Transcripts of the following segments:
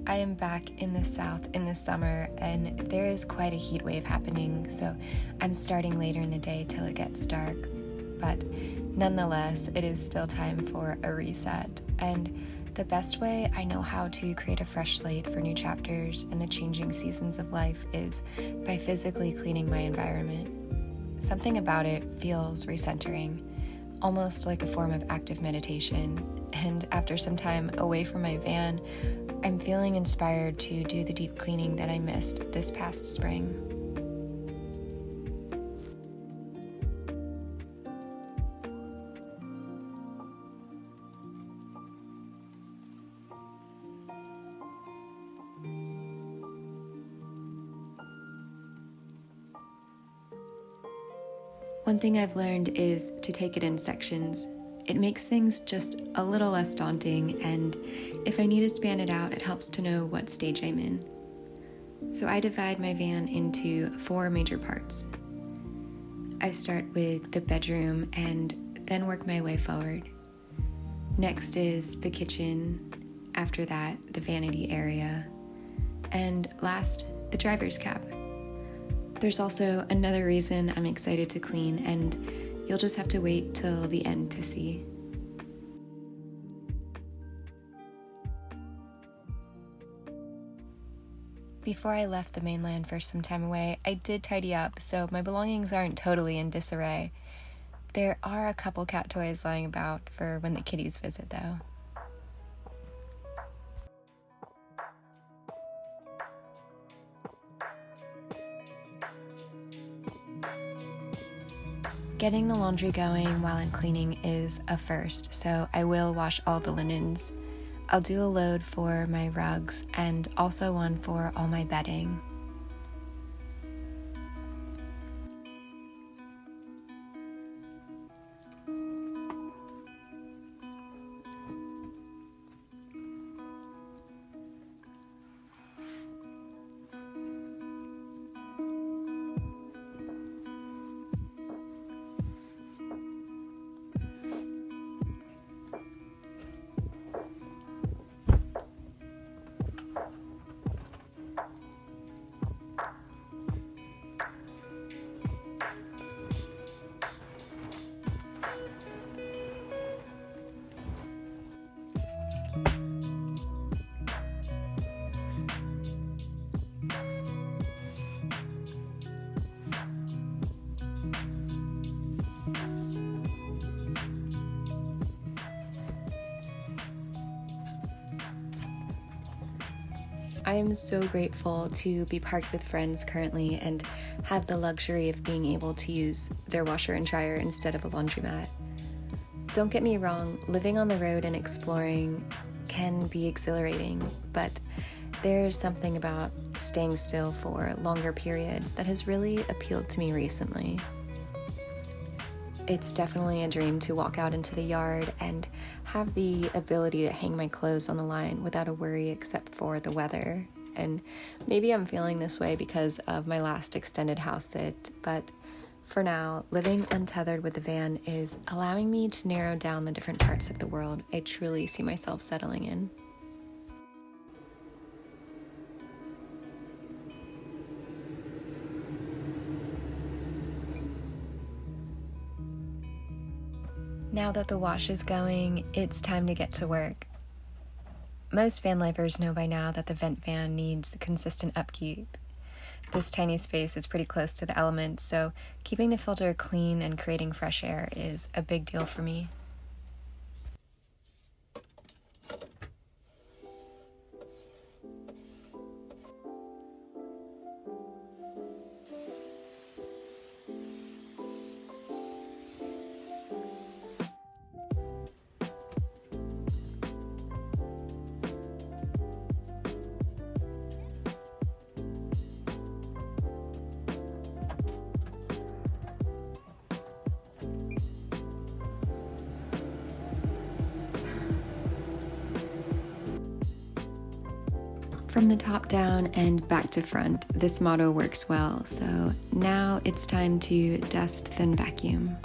I am back in the South in the summer, and there is quite a heat wave happening, so I'm starting later in the day till it gets dark. But nonetheless, it is still time for a reset, and the best way I know how to create a fresh slate for new chapters in the changing seasons of life is by physically cleaning my environment. Something about it feels recentering, almost like a form of active meditation. And after some time away from my van, I'm feeling inspired to do the deep cleaning that I missed this past spring. One thing I've learned is to take it in sections. It makes things just a little less daunting, and if I need to span it out, it helps to know what stage I'm in. So I divide my van into 4 major parts. I start with the bedroom and then work my way forward. Next is the kitchen, after that the vanity area, and last the driver's cab. There's also another reason I'm excited to clean, and you'll just have to wait till the end to see. Before I left the mainland for some time away, I did tidy up, so my belongings aren't totally in disarray. There are a couple cat toys lying about for when the kitties visit, though. Getting the laundry going while I'm cleaning is a first, so I will wash all the linens. I'll do a load for my rugs and also one for all my bedding. I am so grateful to be parked with friends currently and have the luxury of being able to use their washer and dryer instead of a laundromat. Don't get me wrong, living on the road and exploring can be exhilarating, but there's something about staying still for longer periods that has really appealed to me recently. It's definitely a dream to walk out into the yard and have the ability to hang my clothes on the line without a worry except for the weather. And maybe I'm feeling this way because of my last extended house sit, but for now, living untethered with the van is allowing me to narrow down the different parts of the world I truly see myself settling in. Now that the wash is going, it's time to get to work. Most van lifers know by now that the vent fan needs consistent upkeep. This tiny space is pretty close to the elements, so keeping the filter clean and creating fresh air is a big deal for me. From the top down and back to front, this motto works well, so now it's time to dust then vacuum.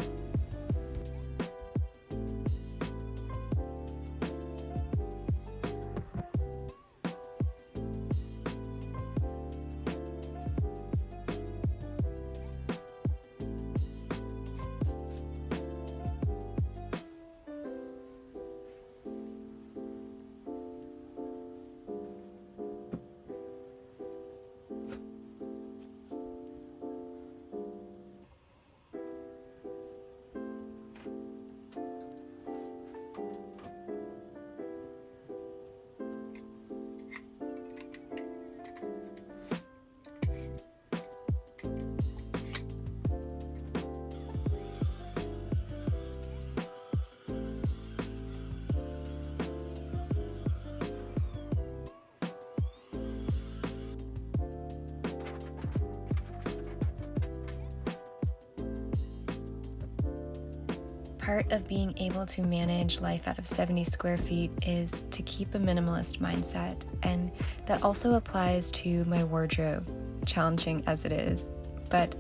Part of being able to manage life out of 70 square feet is to keep a minimalist mindset, and that also applies to my wardrobe, challenging as it is. But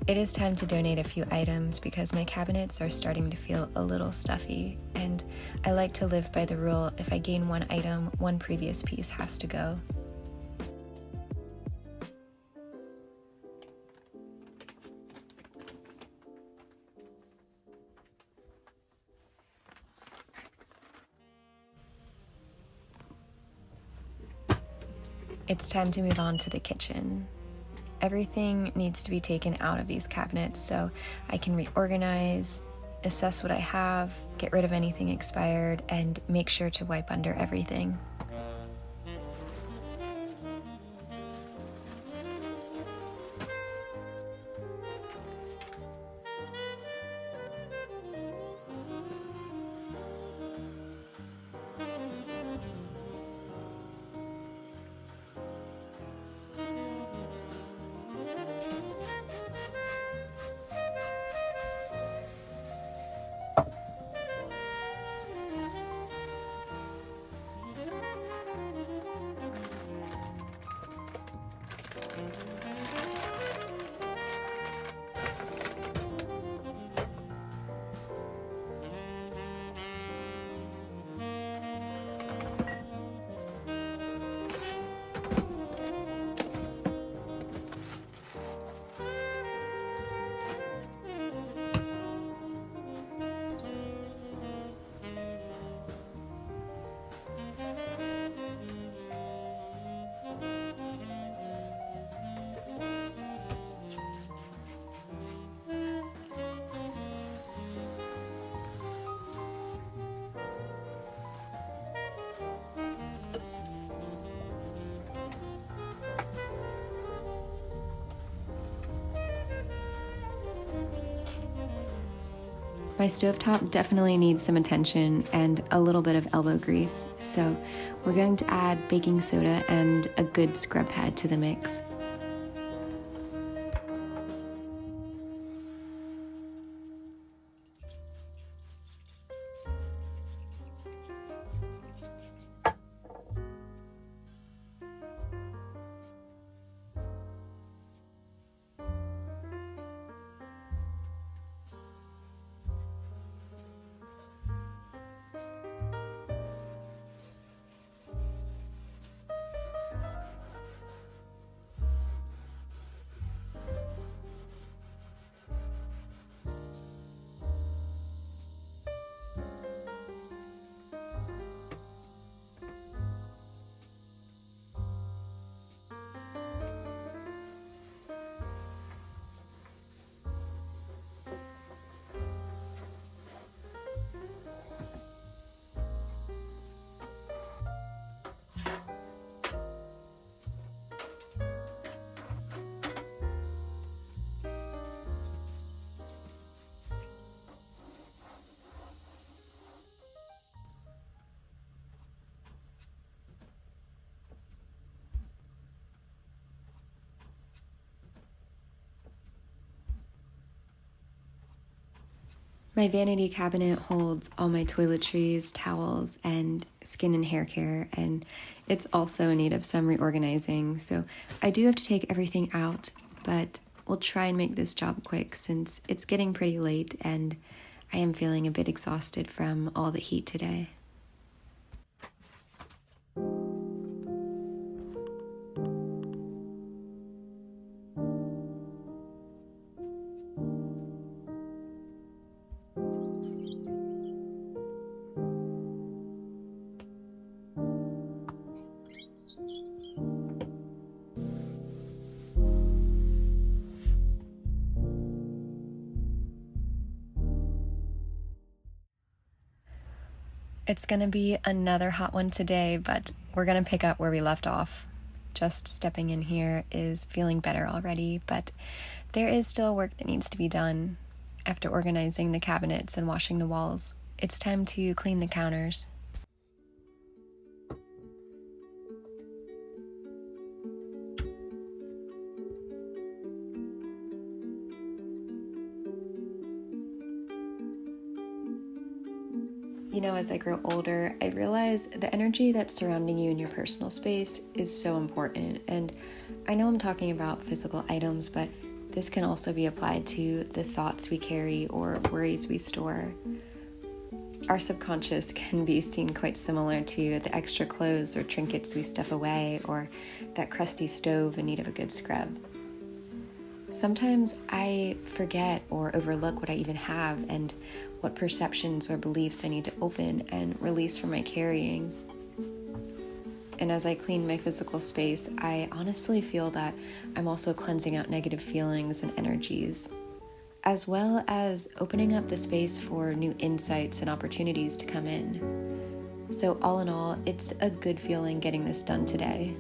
it is time to donate a few items because my cabinets are starting to feel a little stuffy, and I like to live by the rule: if I gain one item, one previous piece has to go. It's time to move on to the kitchen. Everything needs to be taken out of these cabinets so I can reorganize, assess what I have, get rid of anything expired, and make sure to wipe under everything. My stovetop definitely needs some attention and a little bit of elbow grease, so we're going to add baking soda and a good scrub pad to the mix. My vanity cabinet holds all my toiletries, towels, and skin and hair care, and it's also in need of some reorganizing, so I do have to take everything out, but we'll try and make this job quick since it's getting pretty late and I am feeling a bit exhausted from all the heat today. It's gonna be another hot one today, but we're gonna pick up where we left off. Just stepping in here is feeling better already, but there is still work that needs to be done. After organizing the cabinets and washing the walls, it's time to clean the counters. As I grow older, I realize the energy that's surrounding you in your personal space is so important. And I know I'm talking about physical items, but this can also be applied to the thoughts we carry or worries we store. Our subconscious can be seen quite similar to the extra clothes or trinkets we stuff away, or that crusty stove in need of a good scrub. Sometimes I forget or overlook what I even have and what perceptions or beliefs I need to open and release from my carrying. And as I clean my physical space, I honestly feel that I'm also cleansing out negative feelings and energies, as well as opening up the space for new insights and opportunities to come in. So all in all, it's a good feeling getting this done today.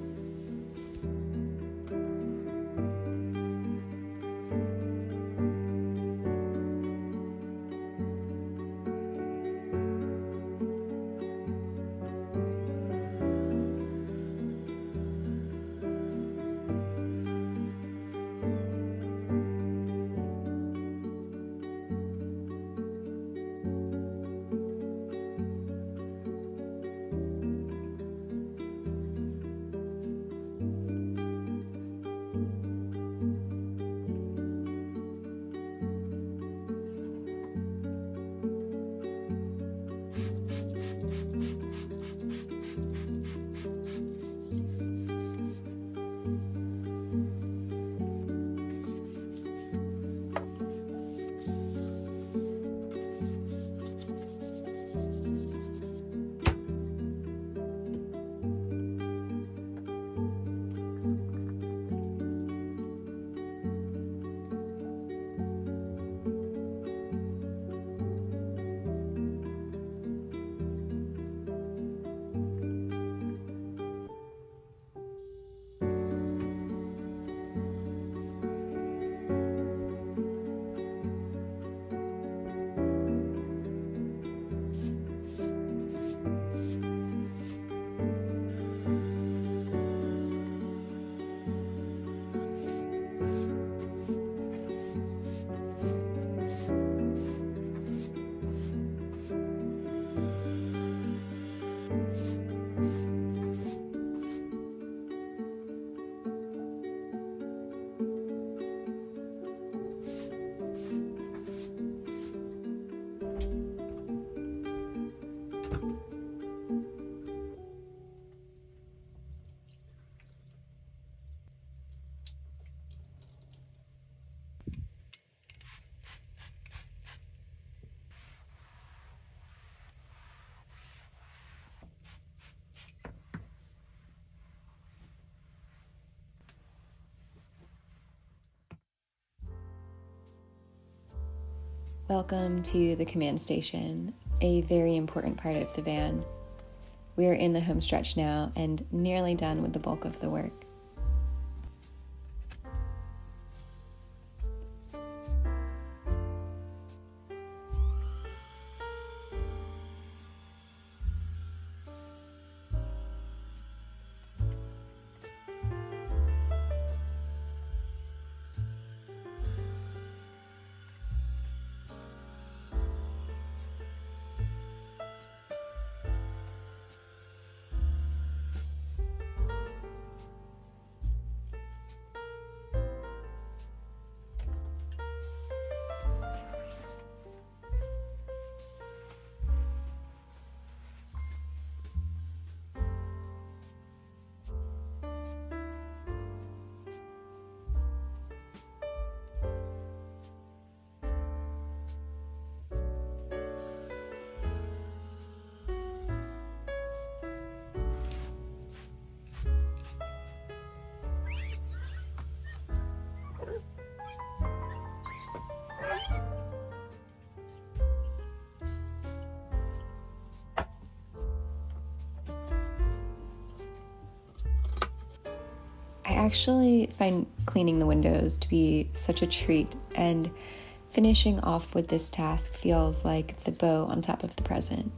Welcome to the command station, a very important part of the van. We are in the home stretch now and nearly done with the bulk of the work. I actually find cleaning the windows to be such a treat, and finishing off with this task feels like the bow on top of the present.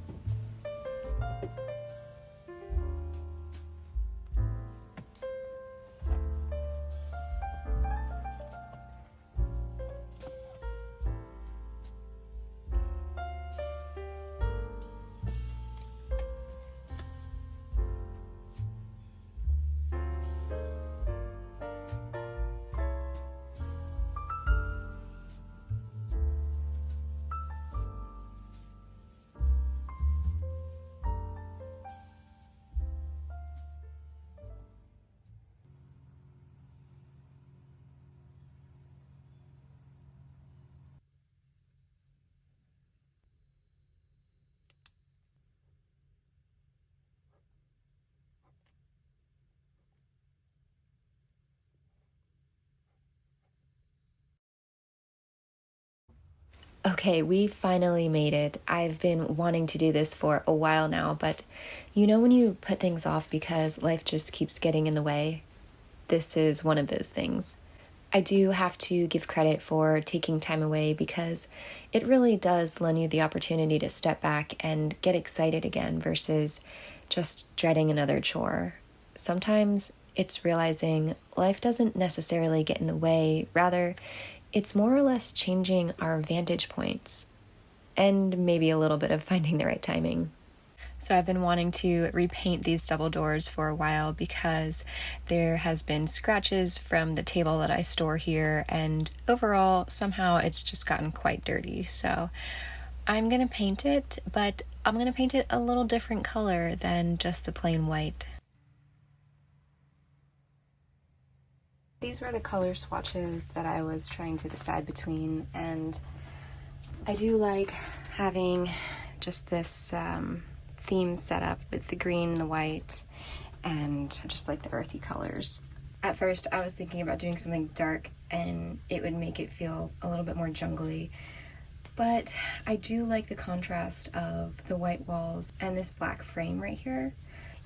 Okay, we finally made it. I've been wanting to do this for a while now, but you know when you put things off because life just keeps getting in the way? This is one of those things. I do have to give credit for taking time away because it really does lend you the opportunity to step back and get excited again versus just dreading another chore. Sometimes it's realizing life doesn't necessarily get in the way, rather, it's more or less changing our vantage points and maybe a little bit of finding the right timing. So I've been wanting to repaint these double doors for a while because there has been scratches from the table that I store here, and overall somehow it's just gotten quite dirty. So I'm gonna paint it, but I'm gonna paint it a little different color than just the plain white. These were the color swatches that I was trying to decide between, and I do like having just this theme set up with the green and the white and just like the earthy colors. At first I was thinking about doing something dark and it would make it feel a little bit more jungly, but I do like the contrast of the white walls and this black frame right here.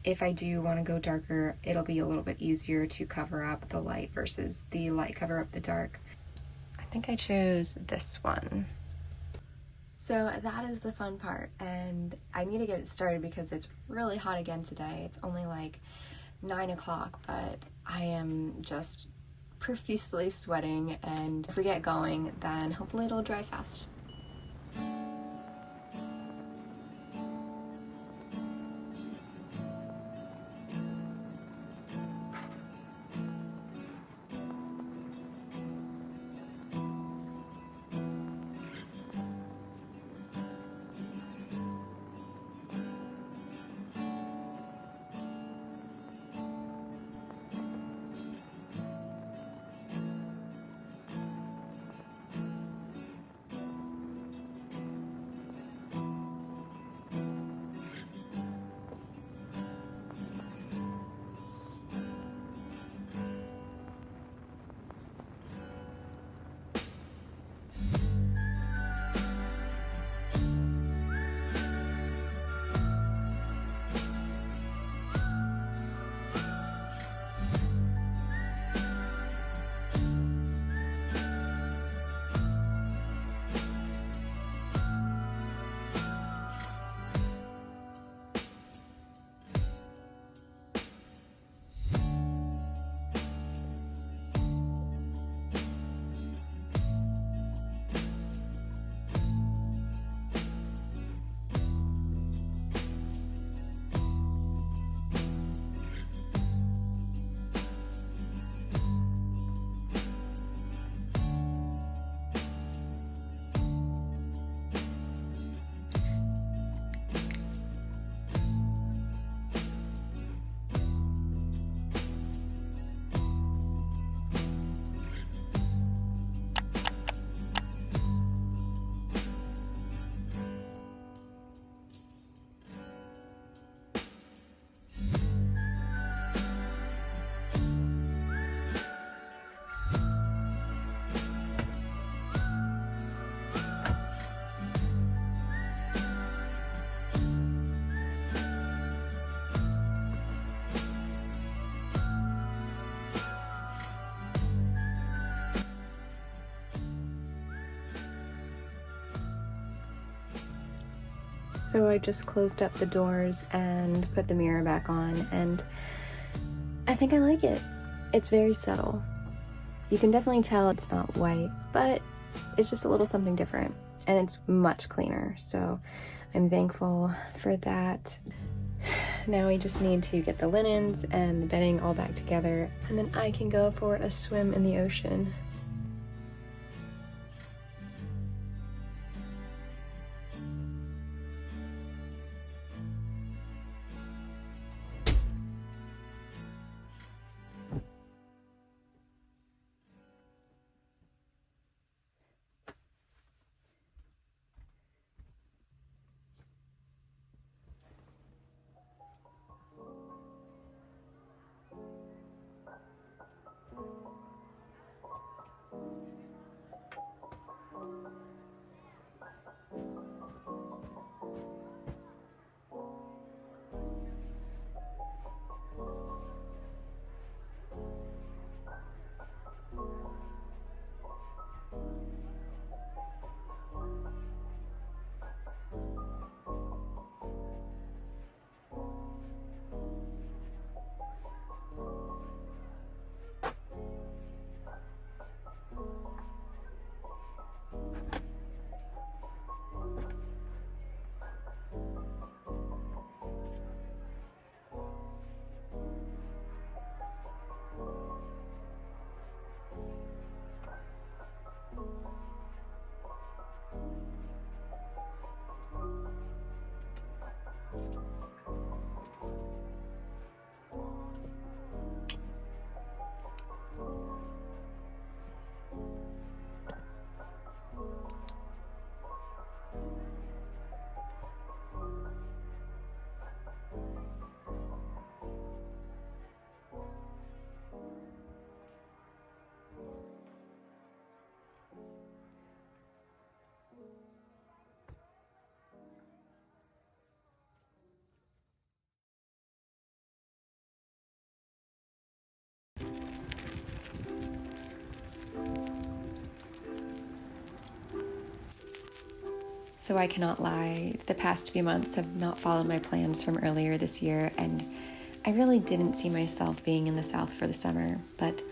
If I do want to go darker, it'll be a little bit easier to cover up the light versus the light cover up the dark. I think I chose this one. So that is the fun part, and I need to get it started because it's really hot again today. It's only like 9 o'clock, but I am just profusely sweating, and if we get going, then hopefully it'll dry fast. So I just closed up the doors and put the mirror back on, and I think I like it. It's very subtle. You can definitely tell it's not white, but it's just a little something different, and it's much cleaner, so I'm thankful for that. Now we just need to get the linens and the bedding all back together, and then I can go for a swim in the ocean. So I cannot lie, the past few months have not followed my plans from earlier this year, and I really didn't see myself being in the South for the summer, but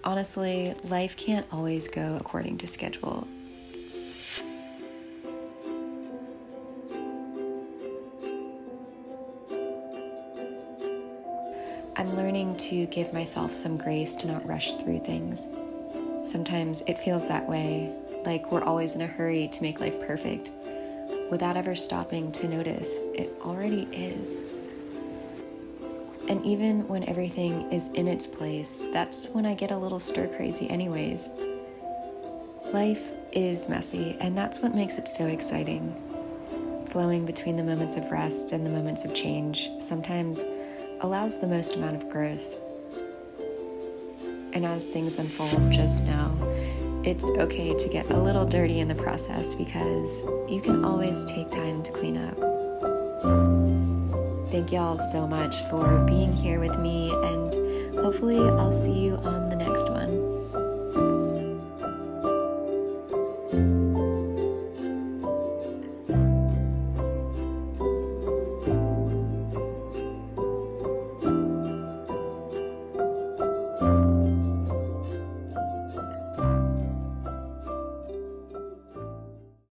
honestly, life can't always go according to schedule. I'm learning to give myself some grace to not rush through things. Sometimes it feels that way, like we're always in a hurry to make life perfect, without ever stopping to notice it already is. And even when everything is in its place, that's when I get a little stir crazy anyways. Life is messy, and that's what makes it so exciting. Flowing between the moments of rest and the moments of change sometimes allows the most amount of growth. And as things unfold, just know it's okay to get a little dirty in the process, because you can always take time to clean up. Thank y'all so much for being here with me, and hopefully I'll see you on